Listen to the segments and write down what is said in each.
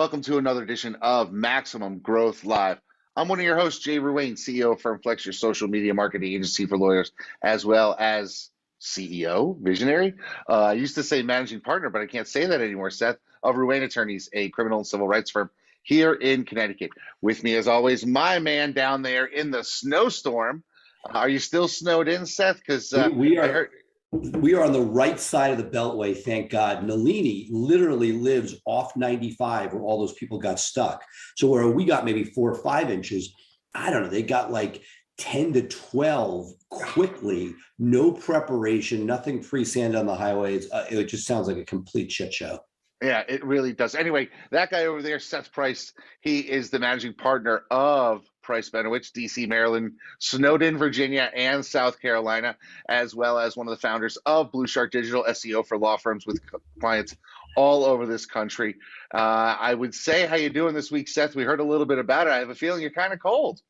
welcome to another edition of Maximum Growth Live. I'm one of your hosts, Jay Ruane, CEO of Firm Flex, your social media marketing agency for lawyers, as well as CEO, visionary. I used to say managing partner, but I can't say that anymore, Seth, of Ruane Attorneys, a criminal and civil rights firm here in Connecticut. With me, as always, my man down there in the snowstorm. Are you still snowed in, Seth? Because We I are heard. we are on the right side of the Beltway, thank God. Nalini literally lives off 95 where all those people got stuck. So where we got maybe 4 or 5 inches, I don't know, they got like 10 to 12 quickly, no preparation, nothing pre-sand on the highways. It just sounds like a complete shit show. Yeah, it really does. Anyway, that guy over there, Seth Price, he is the managing partner of Price Benowitz, DC, Maryland, Snowden, Virginia, and South Carolina, as well as one of the founders of Blue Shark Digital SEO for law firms with clients all over this country. I would say, how you doing this week, Seth? We heard a little bit about it. I have a feeling you're kind of cold.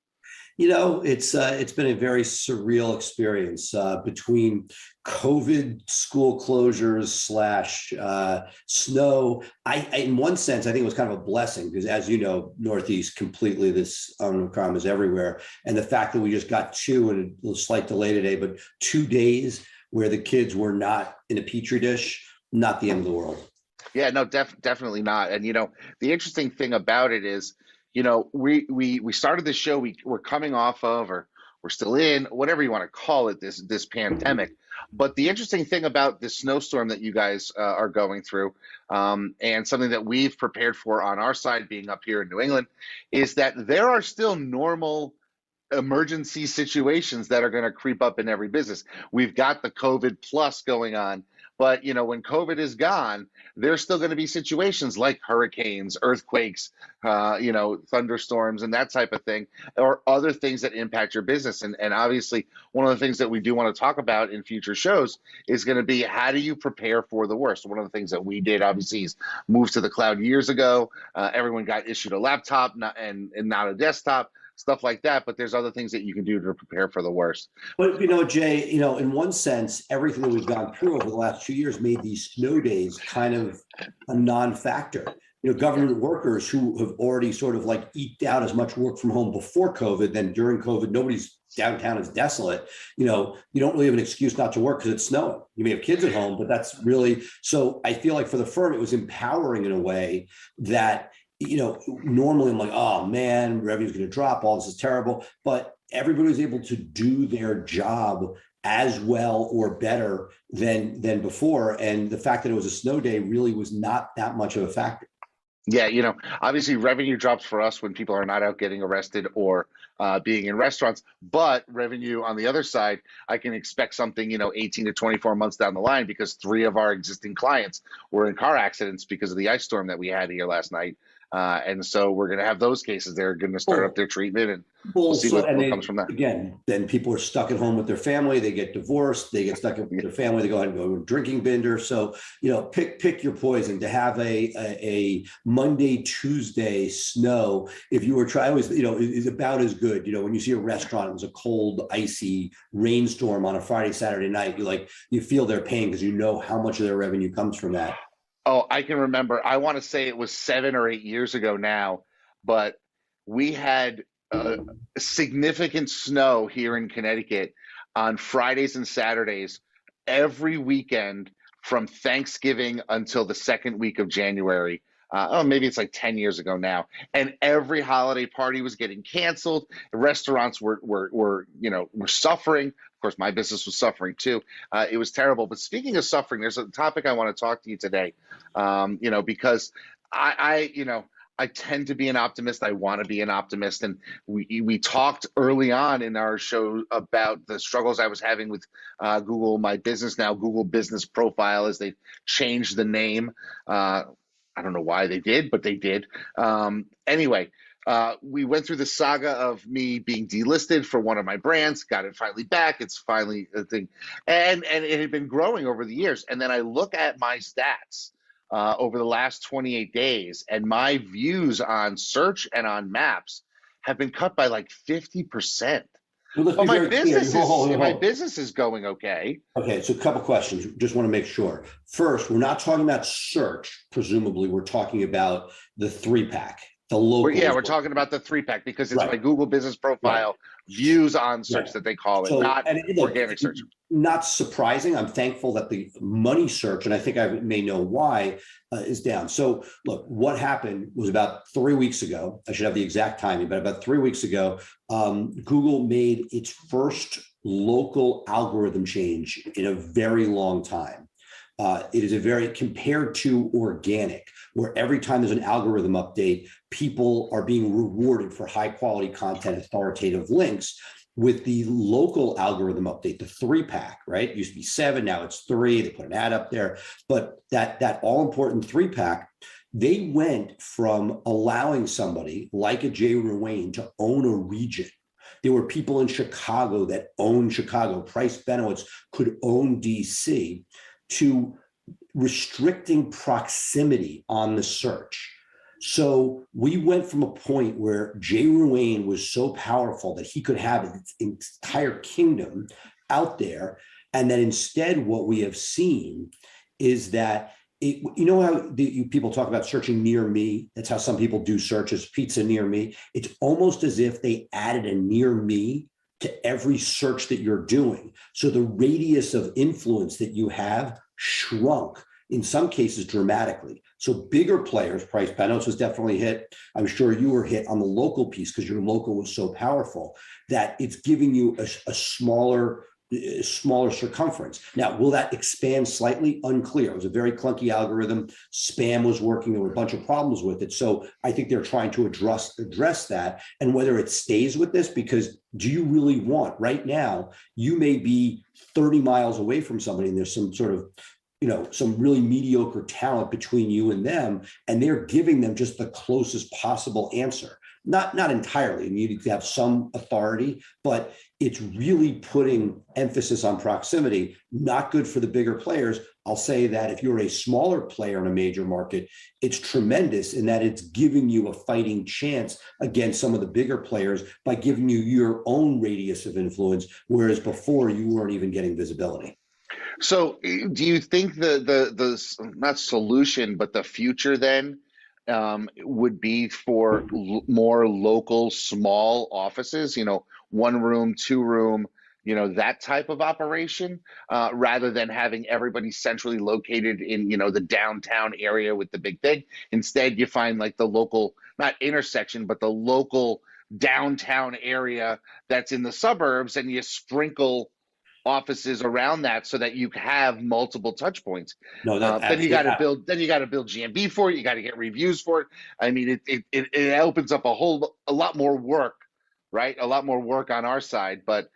It's been a very surreal experience between COVID, school closures slash snow. In one sense, I think it was kind of a blessing because, as you know, Northeast completely this Omicron is everywhere, and the fact that we just got two and a slight delay today, but 2 days where the kids were not in a petri dish, not the end of the world. Yeah, no, definitely not. And the interesting thing about it is, we started this show. We're coming off of, or we're still in, whatever you want to call it, this pandemic. But the interesting thing about this snowstorm that you guys are going through, and something that we've prepared for on our side, being up here in New England, is that there are still normal emergency situations that are going to creep up in every business. We've got the COVID plus going on, but when COVID is gone, there's still going to be situations like hurricanes, earthquakes, thunderstorms, and that type of thing, or other things that impact your business. And obviously, one of the things that we do want to talk about in future shows is going to be, how do you prepare for the worst? One of the things that we did, obviously, is move to the cloud years ago. Everyone got issued a laptop and not a desktop, stuff like that. But there's other things that you can do to prepare for the worst. But Jay, in one sense, everything that we've gone through over the last 2 years made these snow days kind of a non-factor. Government workers who have already sort of like eked out as much work from home before COVID, then during COVID, nobody's downtown is desolate. You don't really have an excuse not to work because it's snowing. You may have kids at home, but that's really, so I feel like for the firm, it was empowering in a way that normally I'm like, oh man, revenue's going to drop. All this is terrible. But everybody was able to do their job as well or better than before. And the fact that it was a snow day really was not that much of a factor. Yeah, obviously revenue drops for us when people are not out getting arrested or being in restaurants. But revenue on the other side, I can expect something, 18 to 24 months down the line, because 3 of our existing clients were in car accidents because of the ice storm that we had here last night. And so we're going to have those cases. They're going to start up their treatment, and we'll see what comes from that. Again, then people are stuck at home with their family. They get divorced. They get stuck with their family. They go ahead and go to a drinking bender. So, pick your poison. To have a Monday, Tuesday snow, if you were trying, is about as good. When you see a restaurant, it was a cold, icy rainstorm on a Friday, Saturday night, you feel their pain because you know how much of their revenue comes from that. Oh, I can remember. I want to say it was 7 or 8 years ago now, but we had significant snow here in Connecticut on Fridays and Saturdays every weekend from Thanksgiving until the second week of January. Maybe it's like 10 years ago now. And every holiday party was getting canceled. The restaurants were suffering. Of course, my business was suffering too. It was terrible. But speaking of suffering, there's a topic I want to talk to you today. Because I tend to be an optimist. I want to be an optimist. And we talked early on in our show about the struggles I was having with Google, my business now, Google Business Profile, as they changed the name. I don't know why they did, but they did. Anyway, we went through the saga of me being delisted for one of my brands, got it finally back. It's finally a thing. And it had been growing over the years. And then I look at my stats over the last 28 days, and my views on search and on maps have been cut by like 50%. Well, let's Well, be very clear. Hold on, my hold on. business is going okay. Okay, so a couple questions. Just want to make sure. First, we're not talking about search. Presumably, we're talking about the three pack, the locals. We're talking about the three pack because it's Right, my Google business right, profile views on right. search that they call it, So, not and look, organic search. not surprising. I'm thankful that the money search, and I think I may know why, is down. So, look, what happened was about 3 weeks ago. I should have the exact timing, but about 3 weeks ago, Google made its first local algorithm change in a very long time. It is a very compared to organic, where every time there's an algorithm update, people are being rewarded for high quality content, authoritative links. With the local algorithm update, the three pack, right? It used to be 7, now it's 3. They put an ad up there, but that all important three pack, they went from allowing somebody like a Jay Ruane to own a region. There were people in Chicago that owned Chicago. Price Benowitz could own DC, to restricting proximity on the search. So we went from a point where Jay Ruane was so powerful that he could have its entire kingdom out there. And then instead, what we have seen is that you know how people talk about searching near me? That's how some people do searches, pizza near me. It's almost as if they added a near me to every search that you're doing. So the radius of influence that you have shrunk, in some cases dramatically. So bigger players, Price Benowitz was definitely hit. I'm sure you were hit on the local piece because your local was so powerful that it's giving you a smaller circumference. Now, will that expand slightly? Unclear. It was a very clunky algorithm. Spam was working. There were a bunch of problems with it. So I think they're trying to address that. And whether it stays with this, because do you really want, right now, you may be 30 miles away from somebody and there's some sort of, some really mediocre talent between you and them, and they're giving them just the closest possible answer. Not entirely. You need to have some authority, but it's really putting emphasis on proximity. Not good for the bigger players. I'll say that if you're a smaller player in a major market, it's tremendous in that it's giving you a fighting chance against some of the bigger players by giving you your own radius of influence, whereas before you weren't even getting visibility. So, do you think the not solution, but the future then would be for more local, small offices? One room, two room, that type of operation, rather than having everybody centrally located in the downtown area with the big thing. Instead, you find like the local, not intersection, but the local downtown area that's in the suburbs, and you sprinkle offices around that so that you have multiple touch points. No, that Then you got absolutely. to build. Then you got to build GMB for it. You got to get reviews for it. I mean, it opens up a lot more work, right? A lot more work on our side. But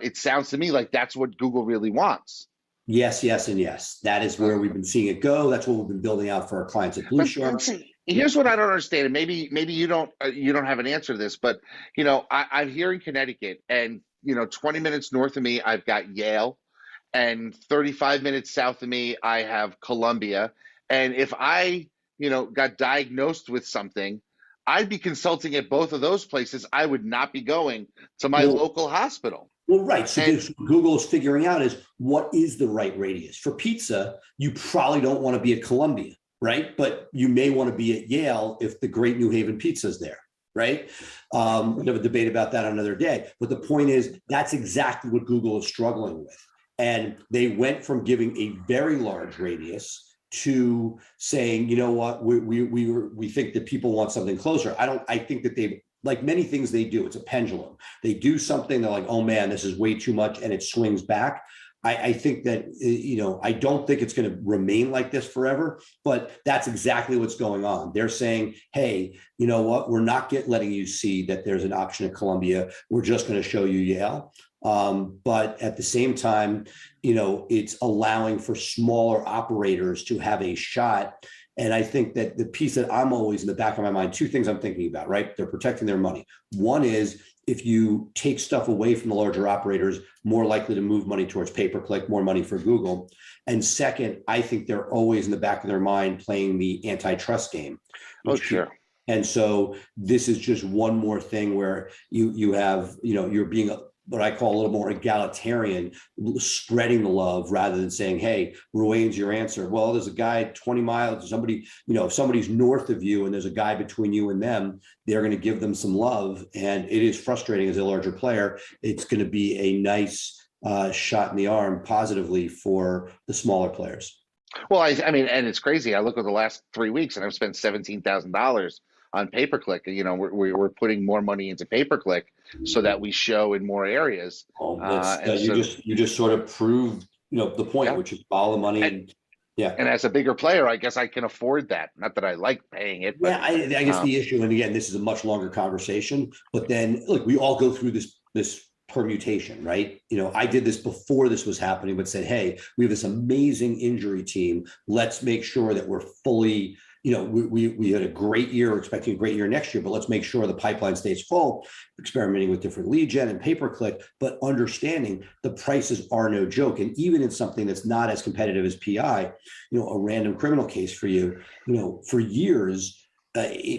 it sounds to me like that's what Google really wants. Yes, yes, and yes. That is where we've been seeing it go. That's what we've been building out for our clients at Blue Shark. See, Yeah. here's what I don't understand, and maybe you don't have an answer to this, but I'm here in Connecticut, and 20 minutes north of me, I've got Yale, and 35 minutes south of me, I have Columbia. And if I, got diagnosed with something, I'd be consulting at both of those places. I would not be going to my Well, local hospital. right. So And Google is figuring out is what is the right radius for pizza. You probably don't want to be at Columbia, right? But you may want to be at Yale if the Great New Haven Pizza is there. Right. We have a debate about that another day. But the point is, that's exactly what Google is struggling with. And they went from giving a very large radius to saying, you know what, we think that people want something closer. I think that they've, like many things they do, it's a pendulum. They do something, they're like, oh man, this is way too much, and it swings back. I think that, I don't think it's going to remain like this forever, but that's exactly what's going on. They're saying, hey, you know what, we're not letting you see that there's an option at Columbia. We're just going to show you Yale. But at the same time, it's allowing for smaller operators to have a shot. And I think that the piece that I'm always in the back of my mind, two things I'm thinking about, right? They're protecting their money. One is, if you take stuff away from the larger operators, more likely to move money towards pay-per-click, more money for Google. And second, I think they're always in the back of their mind playing the antitrust game. oh, sure. And so this is just one more thing where you have, you're being what I call a little more egalitarian, spreading the love rather than saying, hey, Ruane's your answer. Well, there's a guy 20 miles, somebody, if somebody's north of you and there's a guy between you and them, they're going to give them some love. And it is frustrating as a larger player. It's going to be a nice shot in the arm positively for the smaller players. Well, I mean, and it's crazy. I look at the last 3 weeks, and I've spent $17,000 on pay per click. We're putting more money into pay per click so that we show in more areas. And so, You just sort of proved the point, yeah, which is follow the money and, and yeah. and as a bigger player, I guess I can afford that. Not that I like paying it, but Yeah, I guess the issue, and again, this is a much longer conversation, but then look, we all go through this permutation, right? I did this before this was happening, but said, hey, we have this amazing injury team. Let's make sure that we're fully, we had a great year, expecting a great year next year, but let's make sure the pipeline stays full, experimenting with different lead gen and pay-per-click, but understanding the prices are no joke. And even in something that's not as competitive as PI, a random criminal case for you, for years,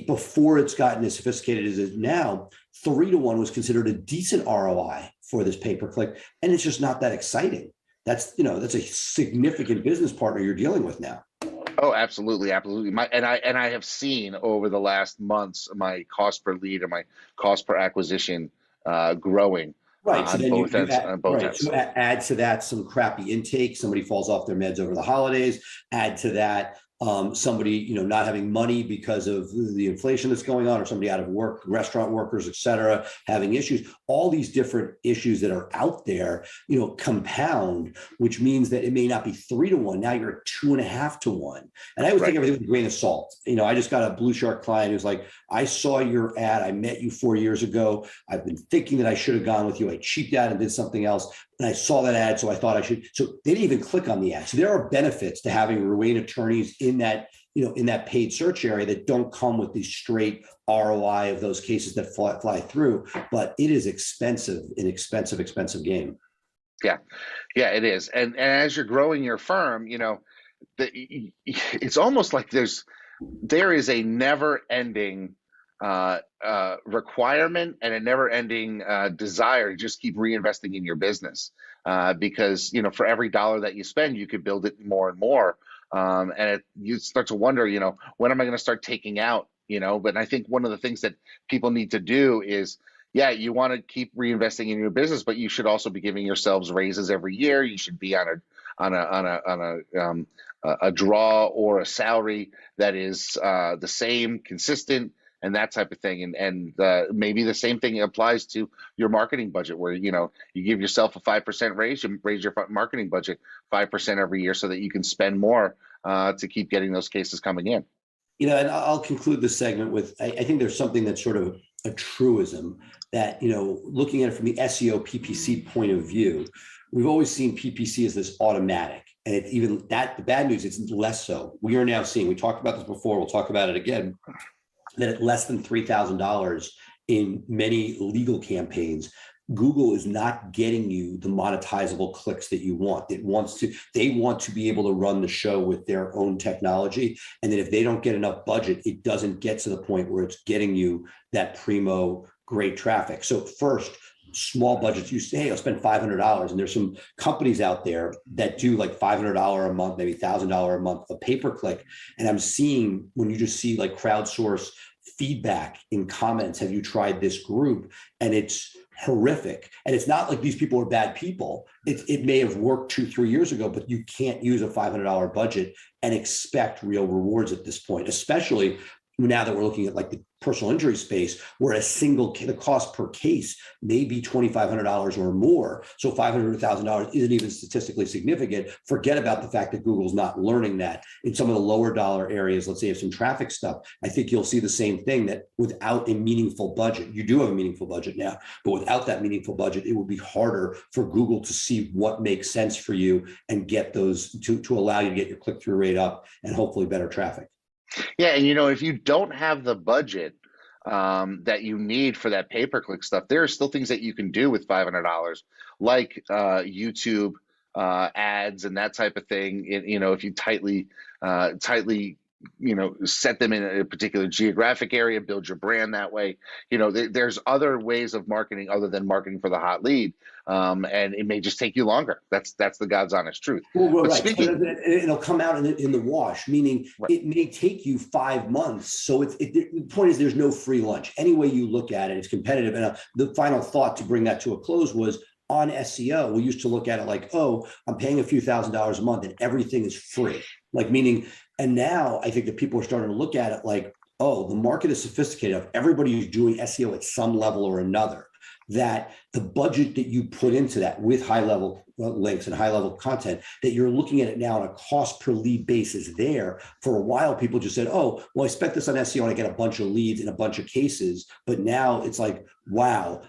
before it's gotten as sophisticated as it is now, 3-to-1 was considered a decent ROI for this pay-per-click, and it's just not that exciting. That's a significant business partner you're dealing with now. oh, absolutely, absolutely. I have seen over the last months my cost per lead and my cost per acquisition growing Right. So on then both ends. On both right. ends. So add to that some crappy intake. Somebody falls off their meds over the holidays. Add to that somebody, not having money because of the inflation that's going on, or somebody out of work, restaurant workers, et cetera, having issues. All these different issues that are out there, compound, which means that it may not be 3-to-1. Now you're at 2.5-to-1. And I always take Right. everything with a grain of salt. I just got a Blue Shark client who's like, I saw your ad. I met you 4 years ago. I've been thinking that I should have gone with you. I cheaped out and did something else. And I saw that ad, so I thought I should. So they didn't even click on the ad. So there are benefits to having Ruane attorneys in that, in that paid search area that don't come with the straight ROI of those cases that fly through. But it is expensive, an expensive game. Yeah, yeah, it is. And as you're growing your firm, it's almost like there is a never-ending requirement and a never-ending desire to just keep reinvesting in your business, because for every dollar that you spend, you could build it more and more. You start to wonder, when am I going to start taking out? But I think one of the things that people need to do is, yeah, you want to keep reinvesting in your business, but you should also be giving yourselves raises every year. You should be on a draw or a salary that is the same, consistent, and that type of thing. And maybe the same thing applies to your marketing budget, where you give yourself a 5% raise, you raise your marketing budget 5% every year, so that you can spend more to keep getting those cases coming in. And I'll conclude this segment with, I think there's something that's sort of a truism that, looking at it from the SEO PPC point of view, we've always seen PPC as this automatic. And it's even that, the bad news, it's less so. We are now seeing, we talked about this before, we'll talk about it again, that at less than $3,000 in many legal campaigns, Google is not getting you the monetizable clicks that you want. They want to be able to run the show with their own technology. And then if they don't get enough budget, it doesn't get to the point where it's getting you that primo great traffic. So first, small budgets, you say, hey, I'll spend $500. And there's some companies out there that do like $500 a month, maybe $1,000 a month of pay-per-click. And I'm seeing, when you just see like crowdsource feedback in comments, have you tried this group? And it's horrific. And it's not like these people are bad people. It may have worked 2-3 years ago, but you can't use a $500 budget and expect real rewards at this point, especially now that we're looking at like the personal injury space, where the cost per case may be $2,500 or more. So $500 to $1,000 isn't even statistically significant. Forget about the fact that Google's not learning that. In some of the lower dollar areas, let's say if some traffic stuff, I think you'll see the same thing, that without a meaningful budget, you do have a meaningful budget now, but without that meaningful budget, it would be harder for Google to see what makes sense for you and get those to allow you to get your click-through rate up and hopefully better traffic. Yeah, and if you don't have the budget that you need for that pay-per-click stuff, there are still things that you can do with $500, like YouTube ads and that type of thing. If you tightly set them in a particular geographic area, build your brand that way. There's other ways of marketing other than marketing for the hot lead, and it may just take you longer. That's the God's honest truth. Well, But right. So speaking, it'll come out in the wash, meaning right, it may take you 5 months. So the point is there's no free lunch. Any way you look at it, it's competitive. And the final thought to bring that to a close was on SEO. We used to look at it like, oh, I'm paying a few $1,000s a month and everything is free. Like meaning, and now I think that people are starting to look at it like, oh, the market is sophisticated. Everybody is doing SEO at some level or another, that the budget that you put into that with high level links and high level content, that you're looking at it now on a cost per lead basis there. For a while, people just said, oh, well, I spent this on SEO and I get a bunch of leads in a bunch of cases. But now it's like, wow,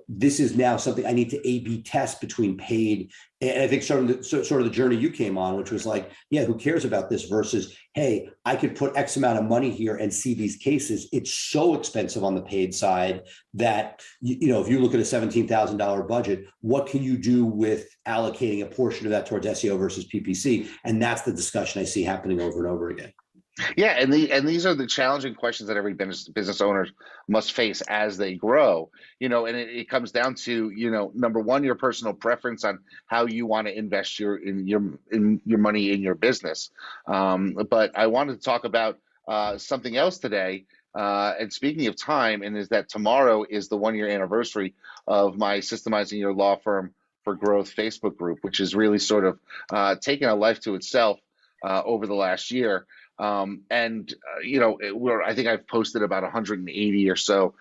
this is now something I need to A/B test between paid. And I think sort of the journey you came on, which was like, yeah, who cares about this versus, hey, I could put X amount of money here and see these cases. It's so expensive on the paid side that, if you look at a $17,000 budget, what can you do with allocating a portion of that towards SEO versus PPC? And that's the discussion I see happening over and over again. Yeah, and these are the challenging questions that every business owner must face as they grow. And it comes down to, number one, your personal preference on how you want to invest your money in your business. But I wanted to talk about something else today. And speaking of time, and is that tomorrow is the 1-year anniversary of my Systemizing Your Law Firm for Growth Facebook group, which has really sort of taken a life to itself over the last year. I think I've posted about 180 or so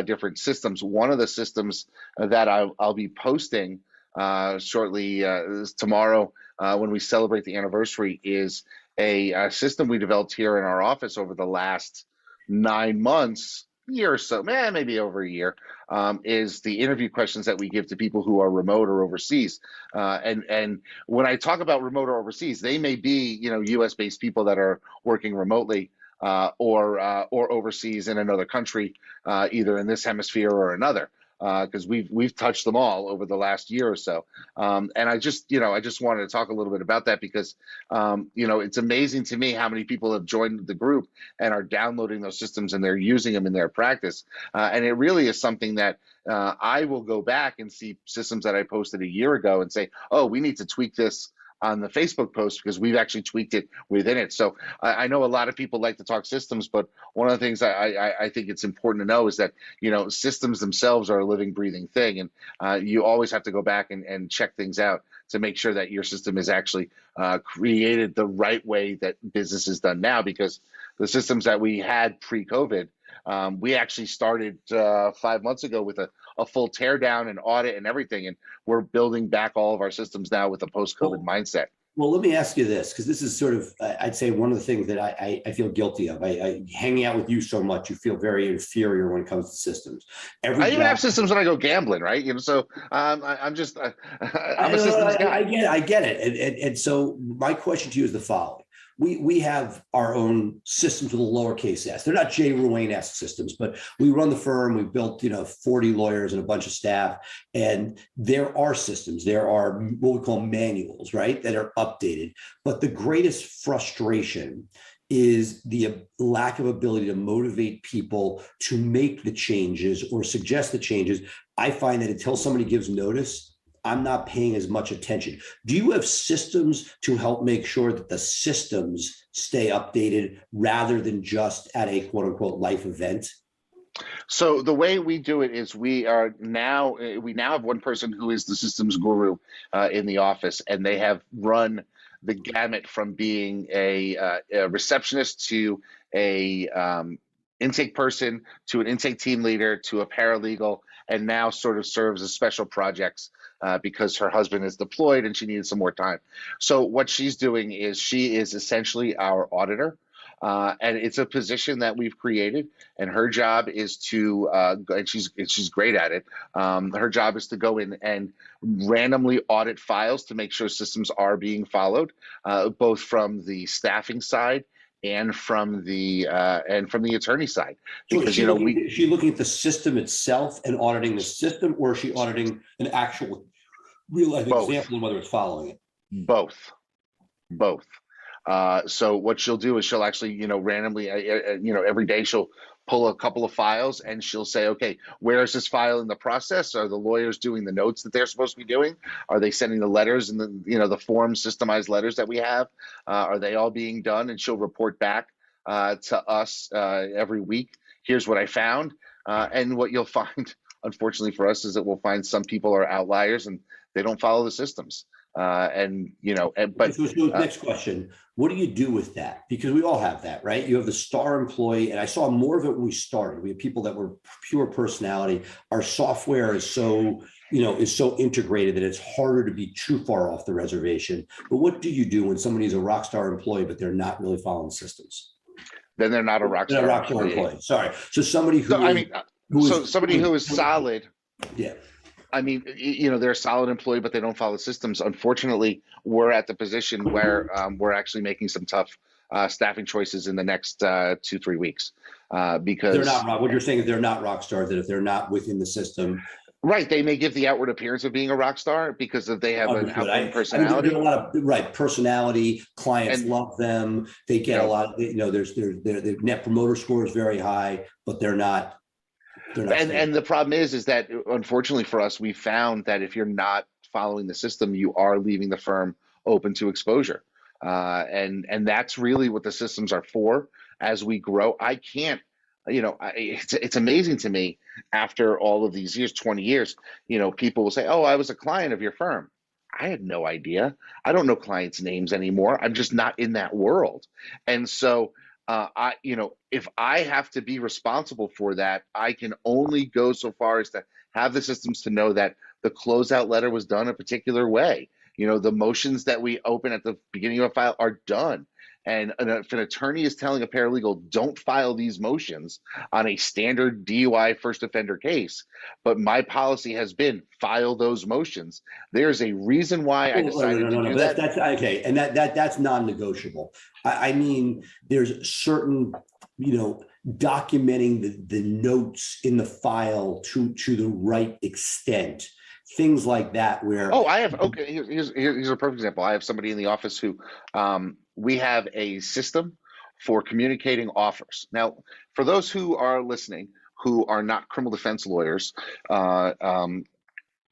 different systems. One of the systems that I'll be posting shortly tomorrow when we celebrate the anniversary is a system we developed here in our office over the last 9 months, year or so, maybe over a year, is the interview questions that we give to people who are remote or overseas. And when I talk about remote or overseas, they may be, U.S. based people that are working remotely or overseas in another country, either in this hemisphere or another. Because we've touched them all over the last year or so, and I just wanted to talk a little bit about that because it's amazing to me how many people have joined the group and are downloading those systems and they're using them in their practice, and it really is something that I will go back and see systems that I posted a year ago and say, oh, we need to tweak this on the Facebook post because we've actually tweaked it within it. So I know a lot of people like to talk systems, but one of the things I think it's important to know is that, systems themselves are a living, breathing thing. And you always have to go back and check things out to make sure that your system is actually created the right way that business is done now, because the systems that we had pre-COVID, we actually started 5 months ago with a full teardown and audit and everything, and we're building back all of our systems now with a post-COVID mindset. Well, let me ask you this, because this is sort of, I'd say, one of the things that I feel guilty of. I hanging out with you so much, you feel very inferior when it comes to systems. I even have systems when I go gambling, right? So I'm a systems guy. I get it. And so my question to you is the following. We have our own systems with a lowercase s. They're not Jay Ruane-esque systems, but we run the firm. We've built, 40 lawyers and a bunch of staff. And there are systems. There are what we call manuals, right, that are updated. But the greatest frustration is the lack of ability to motivate people to make the changes or suggest the changes. I find that until somebody gives notice, I'm not paying as much attention. Do you have systems to help make sure that the systems stay updated rather than just at a quote unquote life event? So the way we do it is we now have one person who is the systems guru in the office, and they have run the gamut from being a receptionist to a intake person to an intake team leader to a paralegal, and now sort of serves as special projects because her husband is deployed and she needed some more time. So what she's doing is she is essentially our auditor. And it's a position that we've created, and her job is to, and she's great at it. Her job is to go in and randomly audit files to make sure systems are being followed, both from the staffing side and from the attorney side. Because is she looking at the system itself and auditing the system, or is she auditing an actual real life example and whether it's following it? Both. So what she'll do is she'll actually, randomly, every day she'll pull a couple of files and she'll say, okay, where is this file in the process? Are the lawyers doing the notes that they're supposed to be doing? Are they sending the letters and the form systemized letters that we have? Are they all being done? And she'll report back to us every week. Here's what I found. And what you'll find, unfortunately for us, is that we'll find some people are outliers and they don't follow the systems. Next question, what do you do with that? Because we all have that, right? You have the star employee, and I saw more of it when we started. We have people that were pure personality. Our software is so integrated that it's harder to be too far off the reservation. But what do you do when somebody's a rock star employee, but they're not really following systems? Then they're not a rock star employee. Sorry. So somebody who somebody who is solid. Yeah. I mean, they're a solid employee, but they don't follow systems. Unfortunately, we're at the position where we're actually making some tough staffing choices in the next 2-3 weeks because they're not. What you're saying is they're not rock stars. That if they're not within the system, right? They may give the outward appearance of being a rock star because they have an outward personality. A lot of personality. Clients love them. They get a lot. Their net promoter score is very high, but they're not. And the problem is that unfortunately for us, we found that if you're not following the system, you are leaving the firm open to exposure. And that's really what the systems are for. As we grow, I can't, it's amazing to me after all of these years, 20 years, people will say, oh, I was a client of your firm. I had no idea. I don't know clients' names anymore. I'm just not in that world. And so if I have to be responsible for that, I can only go so far as to have the systems to know that the closeout letter was done a particular way. The motions that we open at the beginning of a file are done. And if an attorney is telling a paralegal, don't file these motions on a standard DUI first offender case, but my policy has been file those motions, there's a reason why I decided to do that. That's okay. And that's non-negotiable. I mean, there's certain, documenting the notes in the file to the right extent. Things like that where here's a perfect example. I have somebody in the office who we have a system for communicating offers. Now, for those who are listening who are not criminal defense lawyers,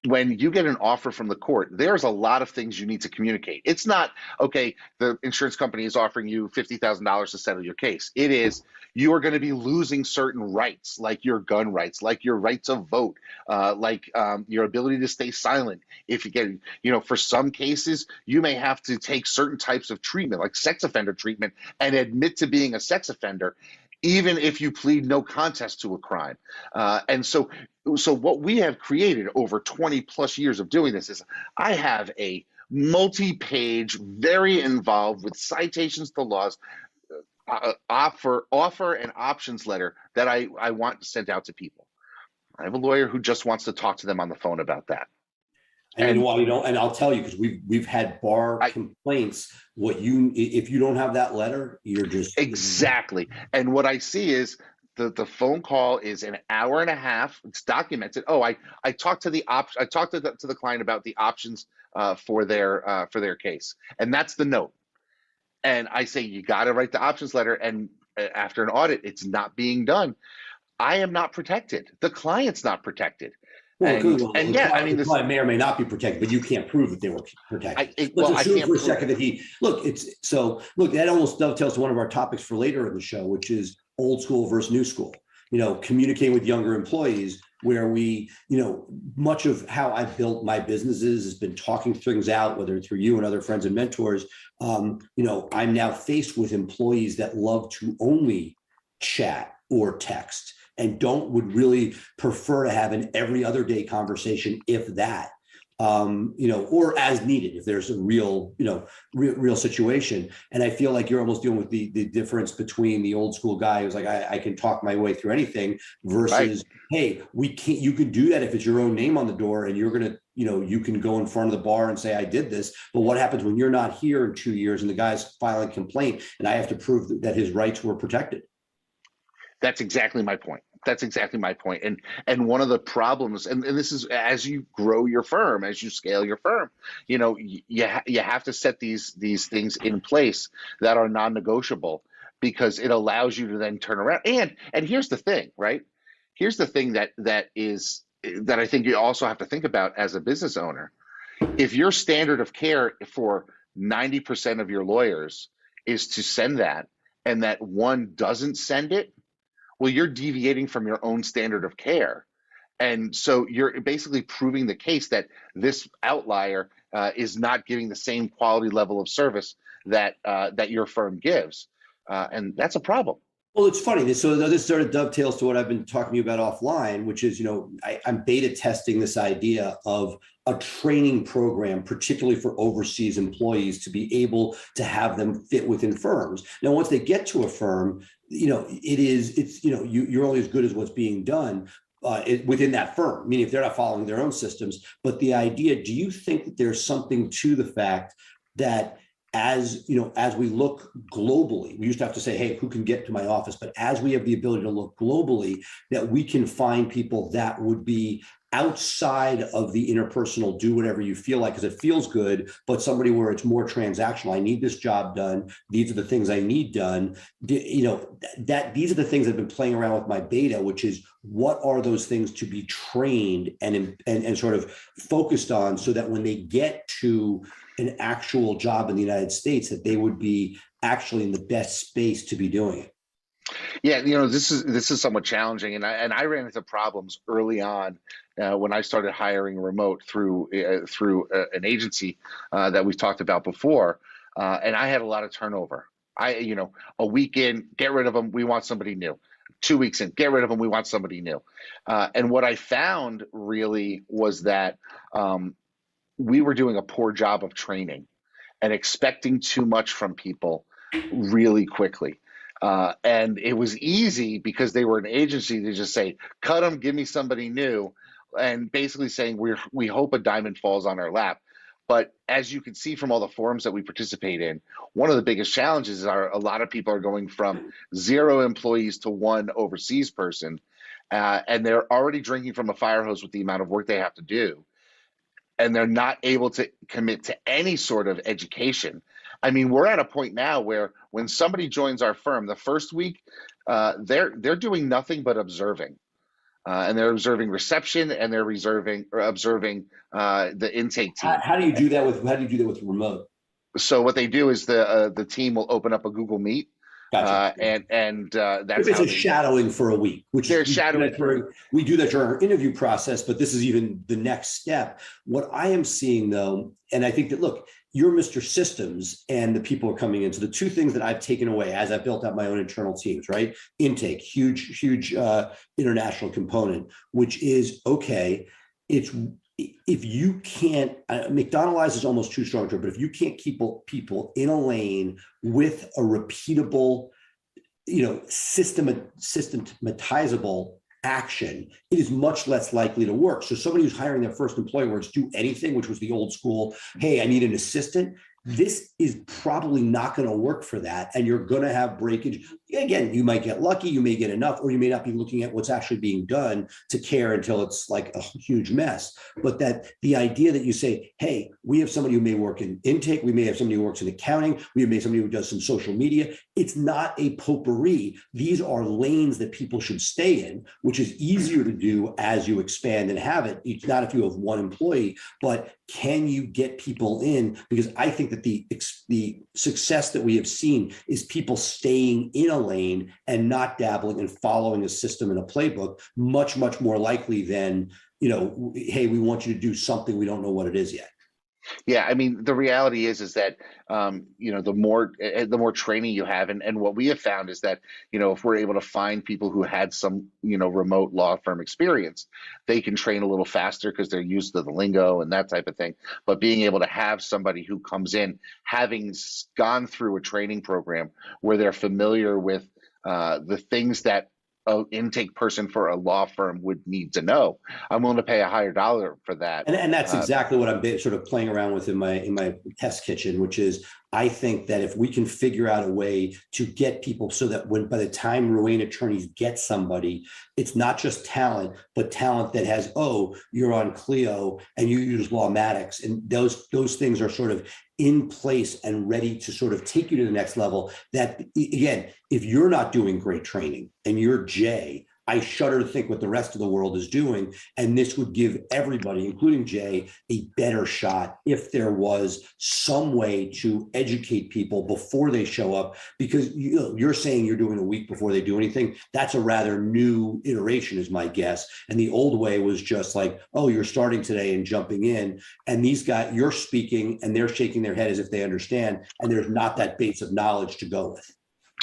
when you get an offer from the court, there's a lot of things you need to communicate. It's not, okay, the insurance company is offering you $50,000 to settle your case. It is, you are going to be losing certain rights, like your gun rights, like your right to vote, like your ability to stay silent. If you get, for some cases, you may have to take certain types of treatment, like sex offender treatment, and admit to being a sex offender, even if you plead no contest to a crime. And so what we have created over 20 plus years of doing this is I have a multi-page, very involved with citations to laws, offer and options letter that I want sent out to people. I have a lawyer who just wants to talk to them on the phone about that. And and I'll tell you, because we've had bar complaints. If you don't have that letter, you're just exactly. And what I see is the phone call is an hour and a half. It's documented. Oh, I talked to the client about the options for their case, and that's the note. And I say, you got to write the options letter. And after an audit, it's not being done. I am not protected. The client's not protected. The client may or may not be protected, but you can't prove that they were protected. Let's assume for a second that that almost dovetails to one of our topics for later in the show, which is old school versus new school. Communicating with younger employees, where we, much of how I've built my businesses has been talking things out, whether through you and other friends and mentors. I'm now faced with employees that love to only chat or text and would really prefer to have an every other day conversation, if that, or as needed, if there's a real situation. And I feel like you're almost dealing with the difference between the old school guy who's like, I can talk my way through anything versus, hey, you could do that if it's your own name on the door and you're going to, you can go in front of the bar and say, I did this. But what happens when you're not here in 2 years and the guy's filing a complaint and I have to prove that his rights were protected? That's exactly my point. That's exactly my point. And one of the problems, and this is as you grow your firm, as you scale your firm, you have to set these things in place that are non-negotiable, because it allows you to then turn around. And here's the thing, right? Here's the thing that I think you also have to think about as a business owner. If your standard of care for 90% of your lawyers is to send that, and that one doesn't send it, well, you're deviating from your own standard of care. And so you're basically proving the case that this outlier is not giving the same quality level of service that your firm gives. And that's a problem. Well, it's funny. So this sort of dovetails to what I've been talking to you about offline, which is, I'm beta testing this idea of a training program, particularly for overseas employees, to be able to have them fit within firms. Now, once they get to a firm, you're only as good as what's being done within that firm, meaning if they're not following their own systems. But the idea, do you think that there's something to the fact that as we look globally, we used to have to say, hey, who can get to my office? But as we have the ability to look globally, that we can find people that would be outside of the interpersonal, do whatever you feel like, because it feels good, but somebody where it's more transactional. I need this job done. These are the things I need done. These are the things I've been playing around with my beta, which is what are those things to be trained and sort of focused on, so that when they get to an actual job in the United States, that they would be actually in the best space to be doing it. Yeah, this is somewhat challenging, and I ran into problems early on when I started hiring remote through an agency that we've talked about before, and I had a lot of turnover. A week in, get rid of them. We want somebody new. 2 weeks in, get rid of them. We want somebody new. And what I found really was that we were doing a poor job of training and expecting too much from people really quickly. And it was easy because they were an agency to just say, cut them, give me somebody new, and basically saying we hope a diamond falls on our lap. But as you can see from all the forums that we participate in, one of the biggest challenges are a lot of people are going from 0 employees to 1 overseas person, and they're already drinking from a fire hose with the amount of work they have to do, and they're not able to commit to any sort of education. I mean, we're at a point now where when somebody joins our firm, the first week, they're doing nothing but observing, and they're observing reception, and they're observing the intake team. How do you do that with remote? So what they do is the team will open up a Google Meet. Gotcha. That's it's shadowing for a week, which they're shadowing. We do that during our interview process, but this is even the next step. What I am seeing though, and I think that, look, you're Mr. Systems and the people are coming in. So the two things that I've taken away as I've built out my own internal teams, right? Intake, huge international component, which is, okay, if you can't, McDonald's is almost too strong, but if you can't keep people in a lane with a repeatable, systematizable action, it is much less likely to work. So somebody who's hiring their first employee where it's do anything, which was the old school, hey, I need an assistant. This is probably not going to work for that. And you're going to have breakage. Again, you might get lucky, you may get enough, or you may not be looking at what's actually being done to care until it's like a huge mess. But that the idea that you say, hey, we have somebody who may work in intake, we may have somebody who works in accounting, we may have somebody who does some social media. It's not a potpourri. These are lanes that people should stay in, which is easier to do as you expand and have it. It's not if you have one employee, but can you get people in? Because I think that the success that we have seen is people staying in a lane and not dabbling and following a system and a playbook, much more likely than, hey, we want you to do something, we don't know what it is yet. Yeah, I mean, the reality is that the more training you have, and what we have found is that if we're able to find people who had some remote law firm experience, they can train a little faster because they're used to the lingo and that type of thing. But being able to have somebody who comes in having gone through a training program where they're familiar with the things that a intake person for a law firm would need to know. I'm willing to pay a higher dollar for that. And that's Uh, exactly what I'm sort of playing around with in my test kitchen, which is I think that if we can figure out a way to get people so that when by the time Ruane attorneys get somebody, it's not just talent, but talent that has, oh, you're on Clio and you use Lawmatics, and those things are sort of in place and ready to sort of take you to the next level. That again, if you're not doing great training and you're Jay, I shudder to think what the rest of the world is doing. And this would give everybody, including Jay, a better shot if there was some way to educate people before they show up. Because you're saying you're doing a week before they do anything. That's a rather new iteration, is my guess. And the old way was just like, oh, you're starting today and jumping in. And these guys, you're speaking and they're shaking their head as if they understand. And there's not that base of knowledge to go with.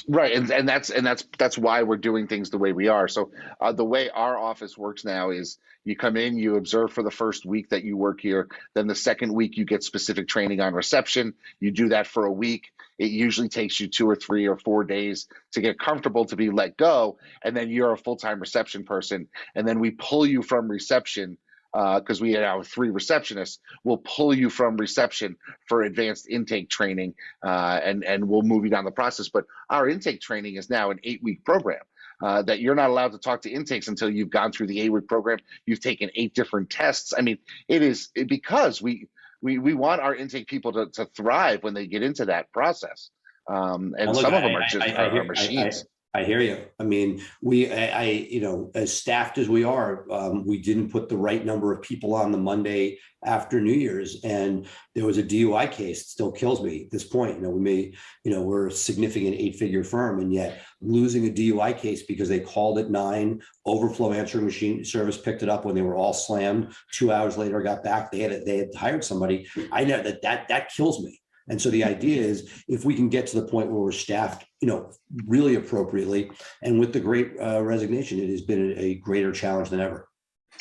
Right, and that's why we're doing things the way we are. So the way our office works now is you come in, you observe for the first week that you work here. Then the second week you get specific training on reception. You do that for a week. It usually takes you 2 or 3 or 4 days to get comfortable to be let go, and then you're a full-time reception person. And then we pull you from reception because we have 3 receptionists. We'll pull you from reception for advanced intake training, and we'll move you down the process. But our intake training is now an 8-week program. That you're not allowed to talk to intakes until you've gone through the 8-week program. You've taken 8 different tests. I mean, because we want our intake people to thrive when they get into that process. And Look, some of them are just are machines. I hear you. I mean, as staffed as we are, we didn't put the right number of people on the Monday after New Year's, and there was a DUI case. It still kills me at this point. We're a significant 8-figure firm, and yet losing a DUI case because they called at 9, overflow answering machine service picked it up when they were all slammed. 2 hours later, got back. They had hired somebody. I know that kills me. And so the idea is if we can get to the point where we're staffed, really appropriately, and with the great resignation, it has been a greater challenge than ever.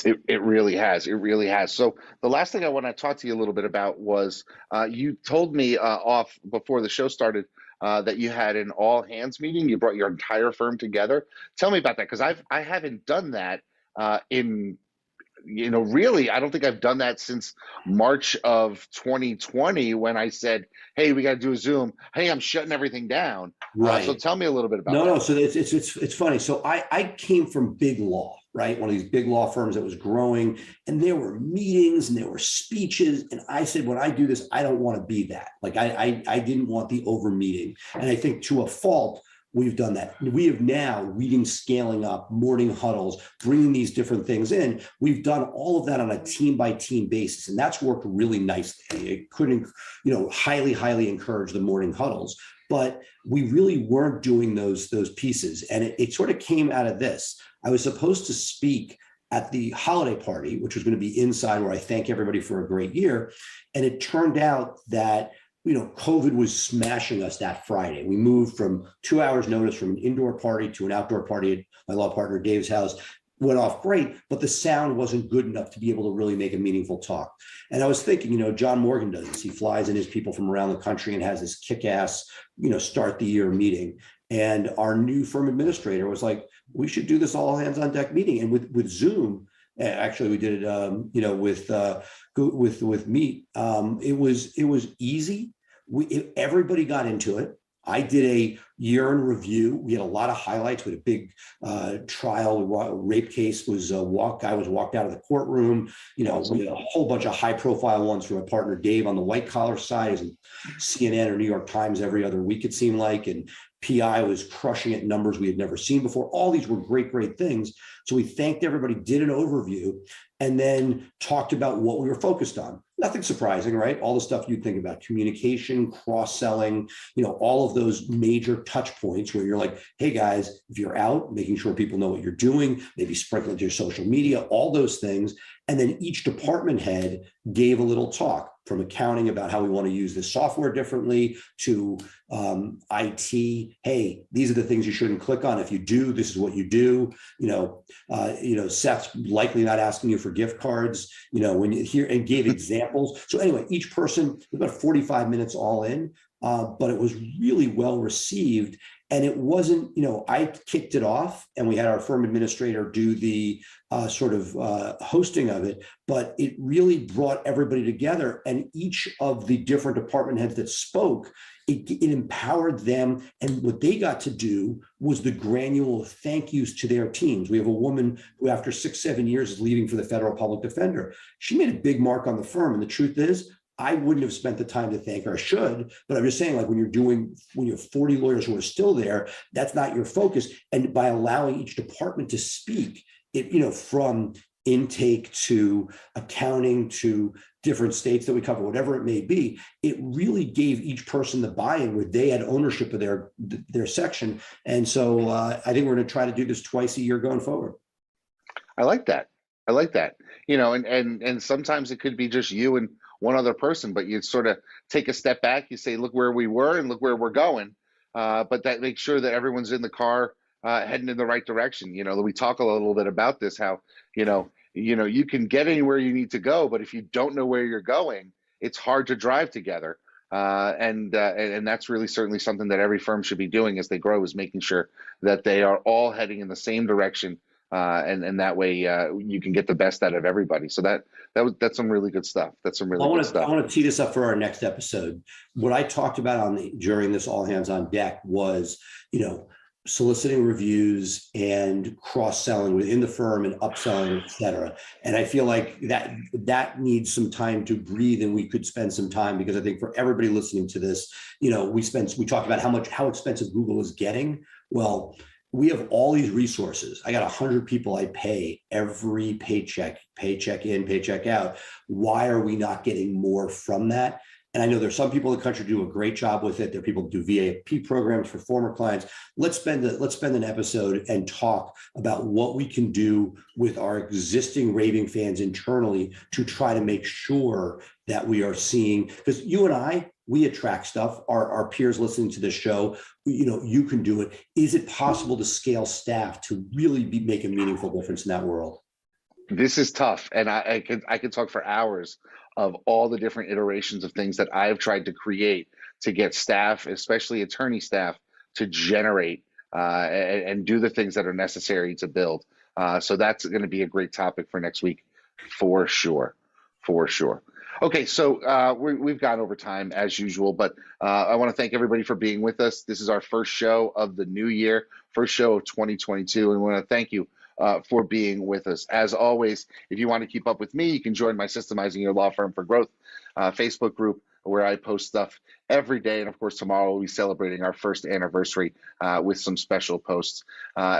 It really has. It really has. So the last thing I want to talk to you a little bit about was you told me off before the show started that you had an all hands meeting. You brought your entire firm together. Tell me about that, because I haven't done that really, I don't think I've done that since March of 2020 when I said, "Hey, we got to do a Zoom. Hey, I'm shutting everything down." Right. So tell me a little bit about that. No. So it's funny. So I came from big law, right? One of these big law firms that was growing, and there were meetings and there were speeches. And I said, when I do this, I don't want to be that. Like I didn't want the over meeting. And I think to a fault, we've done that. We have now reading, scaling up, morning huddles, bringing these different things in. We've done all of that on a team by team basis, and that's worked really nicely. It couldn't, highly, highly encourage the morning huddles, but we really weren't doing those pieces. And it sort of came out of this. I was supposed to speak at the holiday party, which was going to be inside, where I thank everybody for a great year. And it turned out that COVID was smashing us that Friday. We moved from 2 hours notice from an indoor party to an outdoor party at my law partner Dave's house. Went off great, but the sound wasn't good enough to be able to really make a meaningful talk. And I was thinking, John Morgan does this. He flies in his people from around the country and has this kick-ass, start the year meeting. And our new firm administrator was like, we should do this all hands on deck meeting. And with Zoom, actually, we did it with Meet. It was easy. Everybody got into it. I did a year in review. We had a lot of highlights. We had a big trial. Rape case was guy was walked out of the courtroom. Awesome. We had a whole bunch of high profile ones from my partner Dave on the white collar side, as CNN or New York Times every other week, it seemed like. And PI was crushing it, numbers we had never seen before. All these were great, great things. So we thanked everybody, did an overview, and then talked about what we were focused on. Nothing surprising, right? All the stuff you'd think about: communication, cross-selling, all of those major touch points where you're like, hey guys, if you're out, making sure people know what you're doing, maybe sprinkling to your social media, all those things. And then each department head gave a little talk, from accounting about how we want to use this software differently to IT. Hey, these are the things you shouldn't click on. If you do, this is what you do. Seth's likely not asking you for gift cards, when you hear, and gave examples. So anyway, each person, about 45 minutes all in. but it was really well received. And it wasn't, I kicked it off and we had our firm administrator do the hosting of it, but it really brought everybody together. And each of the different department heads that spoke, it empowered them. And what they got to do was the granular thank yous to their teams. We have a woman who, after 6-7 years, is leaving for the federal public defender. She made a big mark on the firm. And the truth is, I wouldn't have spent the time to thank her. I should, but I'm just saying, like, when you have 40 lawyers who are still there, that's not your focus. And by allowing each department to speak, from intake to accounting to different states that we cover, whatever it may be, it really gave each person the buy-in where they had ownership of their section. And so I think we're going to try to do this twice a year going forward. I like that. And sometimes it could be just you and one other person, but you sort of take a step back. You say, look where we were and look where we're going. But that makes sure that everyone's in the car heading in the right direction. We talk a little bit about this, how, you can get anywhere you need to go, but if you don't know where you're going, it's hard to drive together. And that's really certainly something that every firm should be doing as they grow, is making sure that they are all heading in the same direction. And that way you can get the best out of everybody. So that's some really good stuff. That's some really good stuff. I want to tee this up for our next episode. What I talked about during this all hands on deck was, soliciting reviews and cross-selling within the firm and upselling, et cetera. And I feel like that needs some time to breathe, and we could spend some time, because I think for everybody listening to this, we talked about how expensive Google is getting. Well, we have all these resources. I got 100 people I pay every paycheck in, paycheck out. Why are we not getting more from that? And I know there's some people in the country who do a great job with it. There are people who do VAP programs for former clients. Let's spend an episode and talk about what we can do with our existing raving fans internally to try to make sure that we are seeing, because you and I, we attract stuff. Our peers listening to this show, you can do it. Is it possible to scale staff to really make a meaningful difference in that world? This is tough, and I could talk for hours of all the different iterations of things that I've tried to create to get staff, especially attorney staff, to generate and do the things that are necessary to build. So that's going to be a great topic for next week, for sure. Okay, so we've gone over time as usual, but I want to thank everybody for being with us. This is our first show of the new year, first show of 2022, and we want to thank you for being with us. As always, if you want to keep up with me, you can join my Systemizing Your Law Firm for Growth Facebook group, where I post stuff every day. And of course, tomorrow we'll be celebrating our first anniversary with some special posts.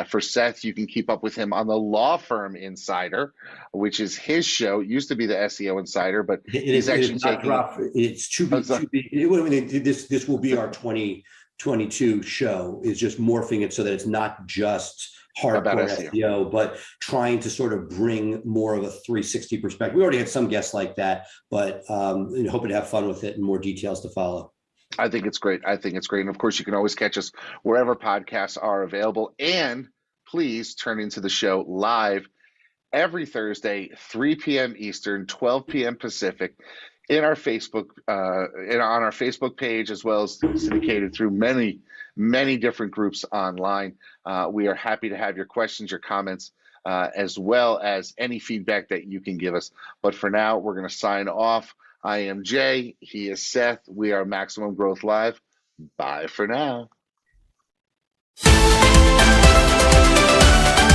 For Seth, you can keep up with him on the Law Firm Insider, which is his show. It used to be the SEO Insider, but he's actually taking it. It's too big. This will be our 2022 show. Is just morphing it so that it's not just hardcore SEO, but trying to sort of bring more of a 360 perspective. We already had some guests like that, but hoping to have fun with it and more details to follow. I think it's great. And of course, you can always catch us wherever podcasts are available. And please turn into the show live every Thursday, 3 p.m. Eastern, 12 p.m. Pacific, in our Facebook, on our Facebook page, as well as syndicated through many different groups online. We are happy to have your questions, your comments, as well as any feedback that you can give us. But for now, we're going to sign off. I am Jay. He is Seth. We are Maximum Growth Live. Bye for now.